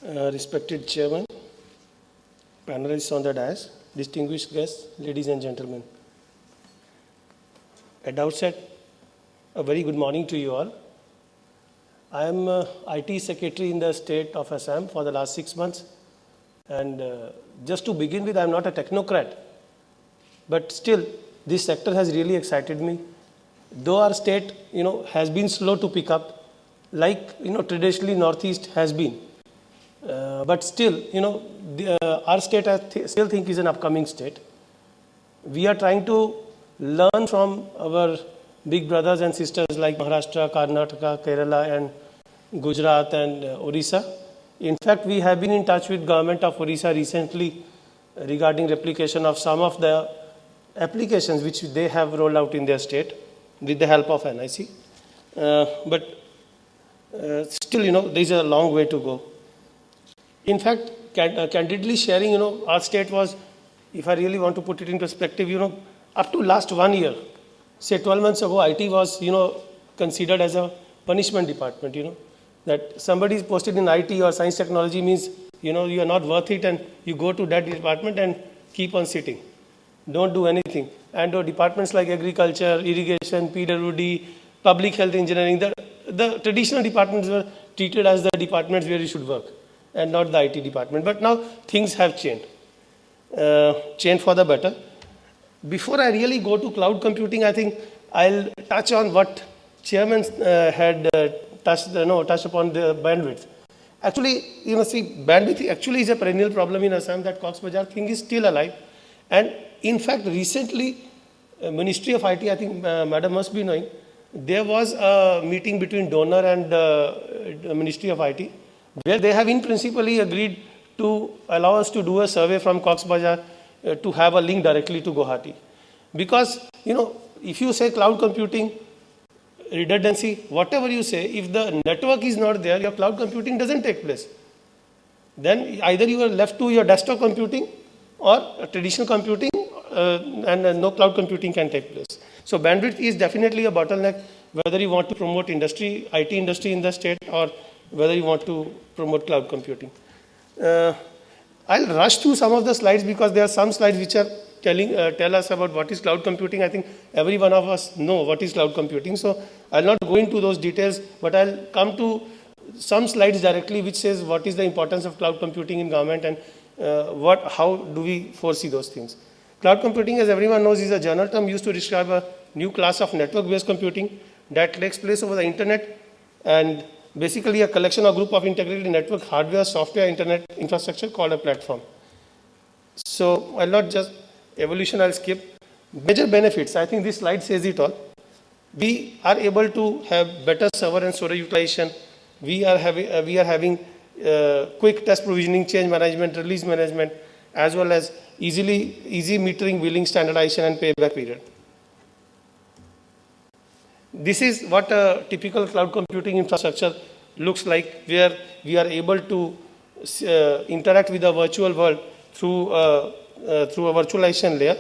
Respected Chairman, panelists on the dais, distinguished guests, ladies and gentlemen. At the outset, a very good morning to you all. I am IT Secretary in the state of Assam for the last 6 months. And just to begin with, I am not a technocrat. But still, this sector has really excited me. Though our state, has been slow to pick up, like, traditionally Northeast has been. But still, our state I still think is an upcoming state. We are trying to learn from our big brothers and sisters like Maharashtra, Karnataka, Kerala and Gujarat and Orissa. In fact, we have been in touch with government of Orissa recently regarding replication of some of the applications which they have rolled out in their state with the help of NIC. But still, there is a long way to go. In fact, candidly sharing, our state was, if I really want to put it in perspective, up to last 1 year, say 12 months ago, IT was, considered as a punishment department, that somebody is posted in IT or science technology means, you are not worth it and you go to that department and keep on sitting. Don't do anything. And departments like agriculture, irrigation, PWD, public health engineering, the traditional departments were treated as the departments where you should work and not the IT department. But now things have changed. Changed for the better. Before I really go to cloud computing, I think I'll touch on what chairman had touched upon the bandwidth. Actually, bandwidth actually is a perennial problem in Assam. That Cox's Bazar thing is still alive. And in fact, recently, Ministry of IT, I think Madam must be knowing, there was a meeting between donor and the Ministry of IT, where they have in principally agreed to allow us to do a survey from Cox's Bazar to have a link directly to Guwahati. Because, if you say cloud computing, redundancy, whatever you say, if the network is not there, your cloud computing doesn't take place. Then either you are left to your desktop computing or traditional computing and no cloud computing can take place. So bandwidth is definitely a bottleneck, whether you want to promote industry, IT industry in the state, or whether you want to promote cloud computing. I'll rush through some of the slides because there are some slides which are tell us about what is cloud computing. I think every one of us know what is cloud computing. So I'll not go into those details, but I'll come to some slides directly which says what is the importance of cloud computing in government and how do we foresee those things. Cloud computing, as everyone knows, is a general term used to describe a new class of network-based computing that takes place over the internet and basically a collection or group of integrated network hardware, software, internet infrastructure called a platform. So I'll not just evolution, I'll skip. Major benefits, I think this slide says it all. We are able to have better server and storage utilization. We are having quick test provisioning, change management, release management, as well as easy metering, billing, standardization, and payback period. This is what a typical cloud computing infrastructure looks like, where we are able to interact with the virtual world through a virtualization layer.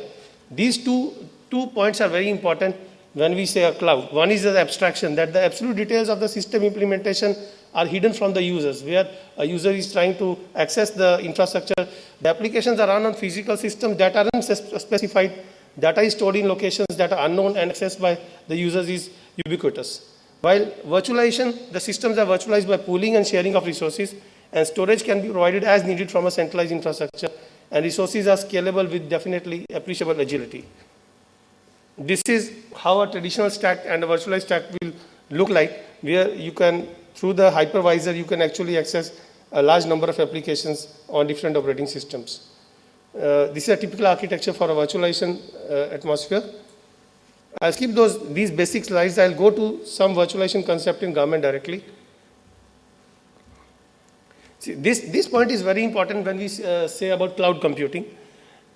These two points are very important when we say a cloud. One is the abstraction, that the absolute details of the system implementation are hidden from the users, where a user is trying to access the infrastructure. The applications are run on physical systems that aren't specified. Data is stored in locations that are unknown and accessed by the users is ubiquitous. While virtualization, the systems are virtualized by pooling and sharing of resources, and storage can be provided as needed from a centralized infrastructure, and resources are scalable with definitely appreciable agility. This is how a traditional stack and a virtualized stack will look like, where you can, through the hypervisor, you can actually access a large number of applications on different operating systems. This is a typical architecture for a virtualization atmosphere. I'll skip these basic slides. I'll go to some virtualization concept in government directly. See, this point is very important when we say about cloud computing.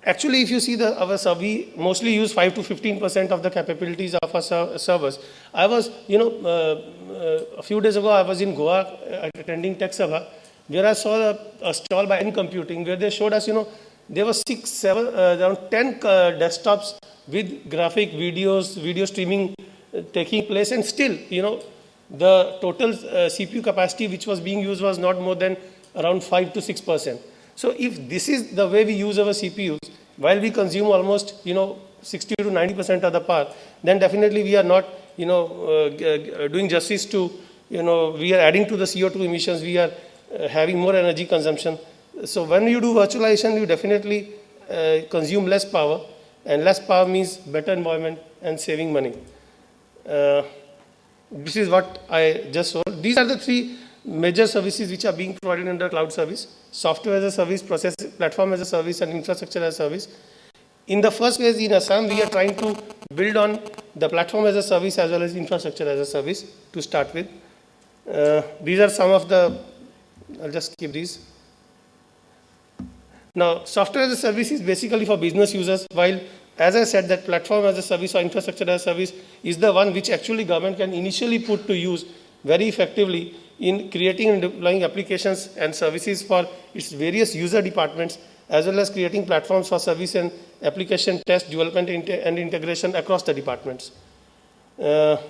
Actually, if you see our server, we mostly use 5 to 15% of the capabilities of our servers. I was, a few days ago, I was in Goa attending Tech Sabha, where I saw a stall by N Computing, where they showed us, there were around 10 desktops with graphic videos, video streaming taking place, and still, the total CPU capacity which was being used was not more than around 5 to 6%. So if this is the way we use our CPUs, while we consume almost, 60 to 90% of the power, then definitely we are not, doing justice to, we are adding to the CO2 emissions, we are having more energy consumption. So when you do virtualization, you definitely consume less power, and less power means better environment and saving money. This is what I just saw. These are the three major services which are being provided under cloud service: software as a service, process platform as a service, and infrastructure as a service. In the first phase in Assam, we are trying to build on the platform as a service as well as infrastructure as a service to start with. These are some of the, I'll just keep these. Now, software as a service is basically for business users, while, as I said, that platform as a service or infrastructure as a service is the one which actually government can initially put to use very effectively in creating and deploying applications and services for its various user departments, as well as creating platforms for service and application test, development, and integration across the departments. The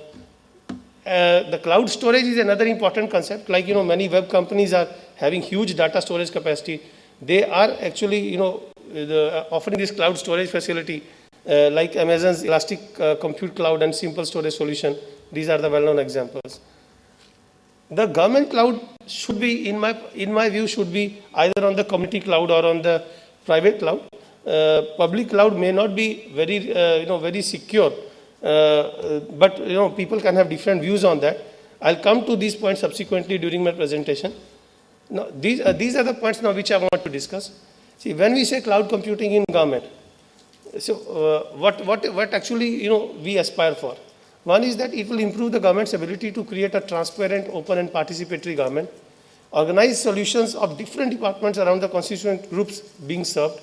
cloud storage is another important concept. Like, many web companies are having huge data storage capacity. They are actually, offering this cloud storage facility, like Amazon's Elastic Compute Cloud and Simple Storage Solution. These are the well-known examples. The government cloud should be, in my view, should be either on the community cloud or on the private cloud. Public cloud may not be very, very secure, but people can have different views on that. I'll come to these points subsequently during my presentation. Now, these are the points now which I want to discuss. See, when we say cloud computing in government, so what actually we aspire for? One is that it will improve the government's ability to create a transparent, open, and participatory government, organize solutions of different departments around the constituent groups being served,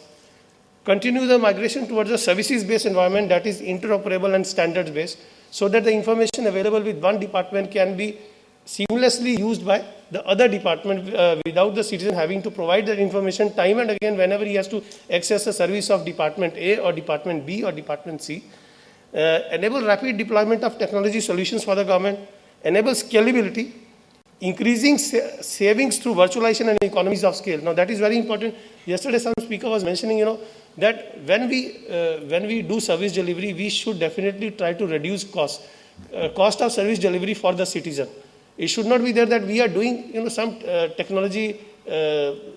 continue the migration towards a services-based environment that is interoperable and standards-based, so that the information available with one department can be seamlessly used by the other department without the citizen having to provide that information time and again whenever he has to access a service of Department A or Department B or Department C. Enable rapid deployment of technology solutions for the government, enable scalability, increasing savings through virtualization and economies of scale. Now that is very important. Yesterday some speaker was mentioning, that when we do service delivery, we should definitely try to reduce cost of service delivery for the citizen. It should not be there that we are doing, some technology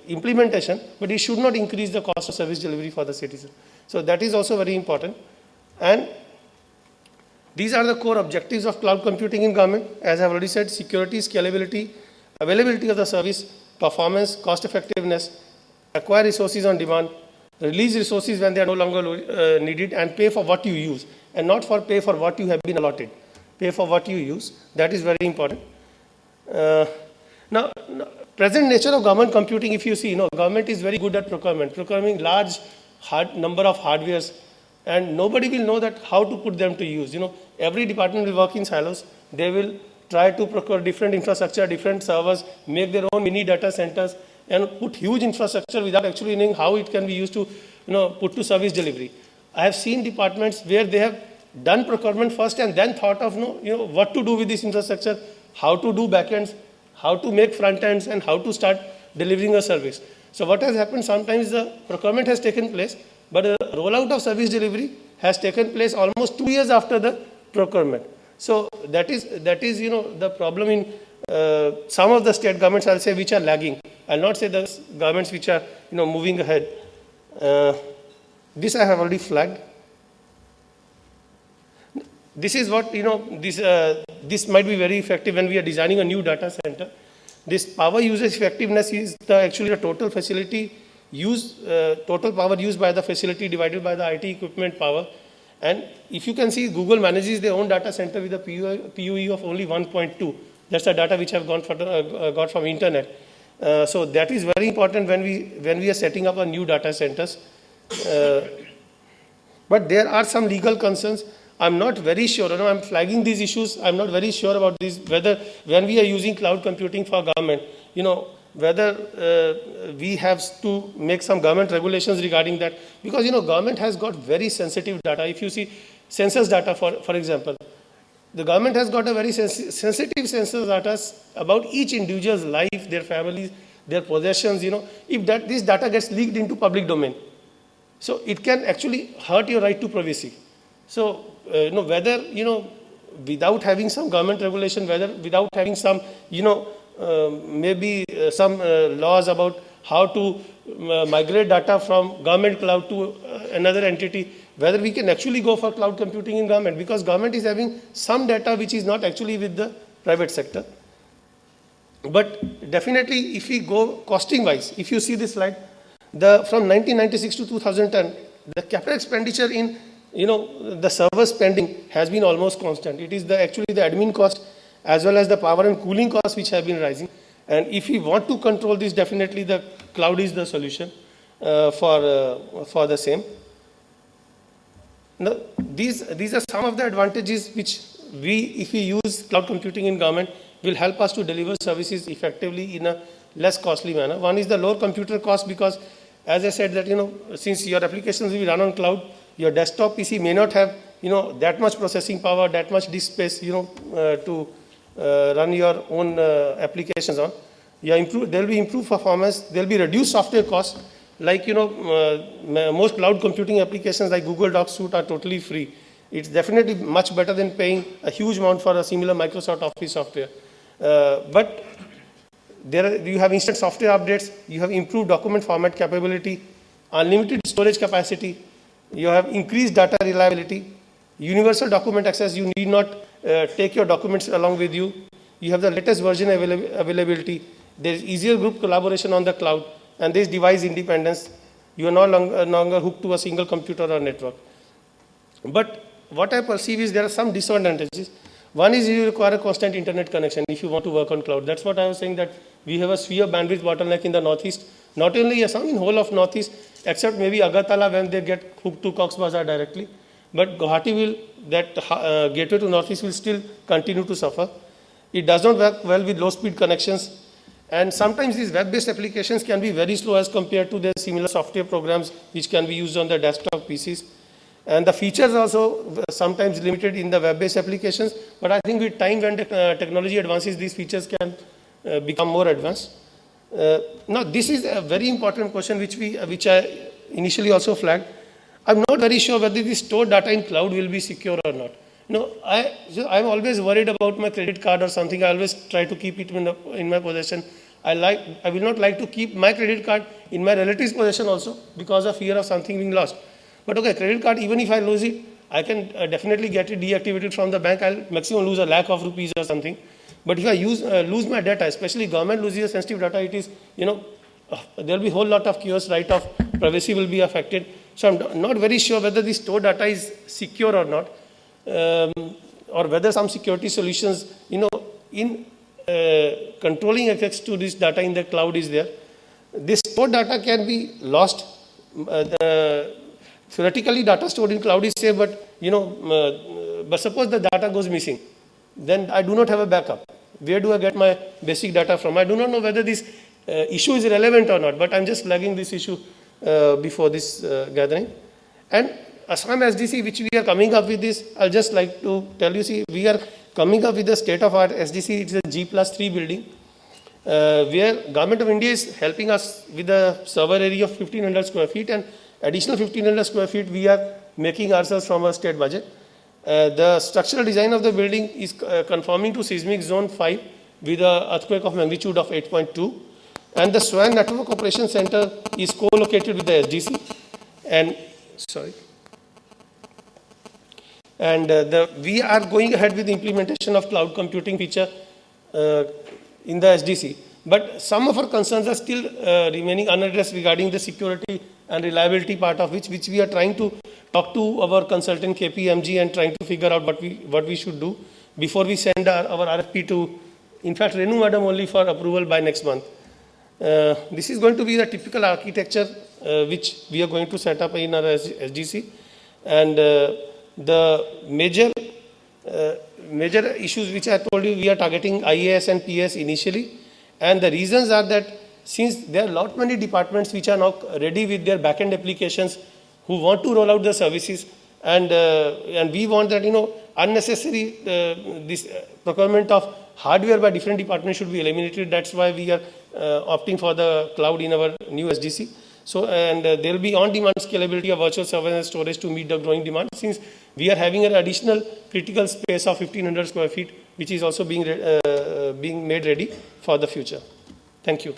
implementation, but it should not increase the cost of service delivery for the citizen. So that is also very important. And these are the core objectives of cloud computing in government. As I have already said: security, scalability, availability of the service, performance, cost effectiveness, acquire resources on demand, release resources when they are no longer needed, and pay for what you use, and not for pay for what you have been allotted. Pay for what you use. That is very important. Now, present nature of government computing, if you see, government is very good at procuring large number of hardwares, and nobody will know that how to put them to use. Every department will work in silos. They will try to procure different infrastructure, different servers, make their own mini data centers, and put huge infrastructure without actually knowing how it can be used to, put to service delivery. I have seen departments where they have done procurement first and then thought of, what to do with this infrastructure, how to do backends, how to make front ends, and how to start delivering a service. So what has happened, sometimes the procurement has taken place, but the rollout of service delivery has taken place almost 2 years after the procurement. So that is the problem in some of the state governments, I'll say, which are lagging. I'll not say the governments which are moving ahead. This I have already flagged. This is what this might be very effective when we are designing a new data center. This power usage effectiveness is actually the total facility total power used by the facility divided by the IT equipment power. And if you can see, Google manages their own data center with a PUE of only 1.2. That's the data which I've got from internet. So that is very important when we are setting up a new data centers. But there are some legal concerns. I'm not very sure. I'm flagging these issues. I'm not very sure about this, whether when we are using cloud computing for government, whether we have to make some government regulations regarding that. Because, government has got very sensitive data. If you see census data, for example, the government has got a very sensitive census data about each individual's life, their families, their possessions, if this data gets leaked into public domain, so it can actually hurt your right to privacy. So, whether, without having some government regulation, whether without having some, maybe some laws about how to migrate data from government cloud to another entity, whether we can actually go for cloud computing in government, because government is having some data which is not actually with the private sector. But definitely, if we go costing wise, if you see this slide, from 1996 to 2010, the capital expenditure in the server spending has been almost constant. It is actually the admin cost as well as the power and cooling costs which have been rising. And if we want to control this, definitely the cloud is the solution for the same. Now, these are some of the advantages which if we use cloud computing in government, will help us to deliver services effectively in a less costly manner. One is the lower computer cost, because as I said that, since your applications will be run on cloud, your desktop PC may not have, that much processing power, that much disk space, to run your own applications on. There will be improved performance, there will be reduced software costs. Like, most cloud computing applications like Google Docs Suite are totally free. It's definitely much better than paying a huge amount for a similar Microsoft Office software. But you have instant software updates, you have improved document format capability, unlimited storage capacity, you have increased data reliability, universal document access, you need not take your documents along with you, you have the latest version availability, there is easier group collaboration on the cloud, and there is device independence. You are no longer hooked to a single computer or network. But what I perceive is there are some disadvantages. One is you require a constant internet connection if you want to work on cloud. That's what I was saying, that we have a severe bandwidth bottleneck in the Northeast. Not only Assam, in whole of Northeast, except maybe Agartala when they get hooked to Cox's Bazar directly. But Guwahati that gateway to Northeast will still continue to suffer. It does not work well with low-speed connections. And sometimes these web-based applications can be very slow as compared to the similar software programs which can be used on the desktop PCs. And the features are also sometimes limited in the web-based applications. But I think with time, when technology advances, these features can become more advanced. Now, this is a very important question which I initially also flagged. I'm not very sure whether the stored data in cloud will be secure or not. I'm always worried about my credit card or something. I always try to keep it in my possession. I will not like to keep my credit card in my relative's possession also, because of fear of something being lost. But okay, credit card, even if I lose it, I can definitely get it deactivated from the bank. I'll maximum lose a lakh of rupees or something. But if I lose my data, especially government loses sensitive data, it is, there'll be a whole lot of chaos, right of privacy will be affected. So I'm not very sure whether the stored data is secure or not, or whether some security solutions, in controlling access to this data in the cloud is there. This stored data can be lost. Theoretically, data stored in cloud is safe, but but suppose the data goes missing, then I do not have a backup. Where do I get my basic data from? I do not know whether this issue is relevant or not, but I'm just flagging this issue before this gathering. And Assam SDC, which we are coming up with this, I'll just like to tell you, see, we are coming up with the state-of-art SDC. It's a G+3 building, where Government of India is helping us with a server area of 1500 square feet, and additional 1500 square feet we are making ourselves from our state budget. The structural design of the building is conforming to seismic zone 5 with an earthquake of magnitude of 8.2. And the SWAN Network Operations Center is co-located with the SDC. And, sorry. And we are going ahead with the implementation of cloud computing feature in the SDC. But some of our concerns are still remaining unaddressed regarding the security and reliability part of which we are trying to talk to our consultant KPMG and trying to figure out what we should do before we send our RFP to, in fact, Renu Madam only for approval by next month. This is going to be the typical architecture which we are going to set up in our SDC. And the major issues which I told you, we are targeting IAS and PS initially. And the reasons are that since there are lot many departments which are now ready with their backend applications who want to roll out the services, and we want that unnecessary this procurement of hardware by different departments should be eliminated. That's why we are opting for the cloud in our new SDC. So, and there will be on-demand scalability of virtual server and storage to meet the growing demand, since we are having an additional critical space of 1500 square feet, which is also being made ready for the future. Thank you.